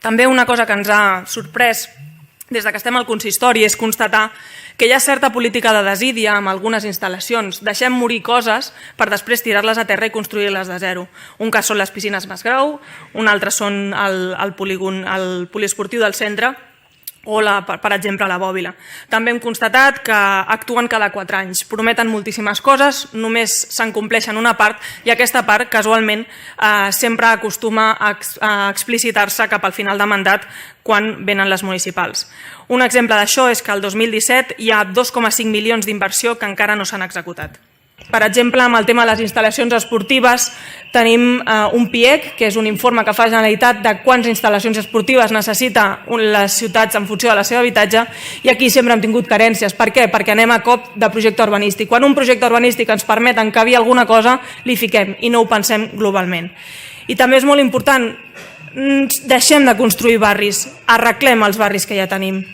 També una cosa que ens ha sorprès des que estem al consistori és constatar que hi ha certa política de desídia amb algunes instal·lacions. Deixem morir coses per després tirar-les a terra i construir-les de zero. Un cas són les piscines Masgrau, un altre són el poliesportiu del centre o, per exemple, la Bòbila. També hem constatat que actuen cada 4 anys, prometen moltíssimes coses, només se'n compleixen una part i aquesta part, casualment, sempre acostuma a explicitar-se cap al final de mandat quan venen les municipals. Un exemple d'això és que el 2017 hi ha 2,5 milions d'inversió que encara no s'han executat. Per exemple, amb el tema de les instal·lacions esportives tenim un PIEC, que és un informe que fa la Generalitat de quantes instal·lacions esportives necessita les ciutats en funció de la seva habitatge, i aquí sempre hem tingut carències. Per què? Perquè anem a cop de projecte urbanístic. Quan un projecte urbanístic ens permet encabir alguna cosa, li fiquem i no ho pensem globalment. I també és molt important, deixem de construir barris, arreglem els barris que ja tenim.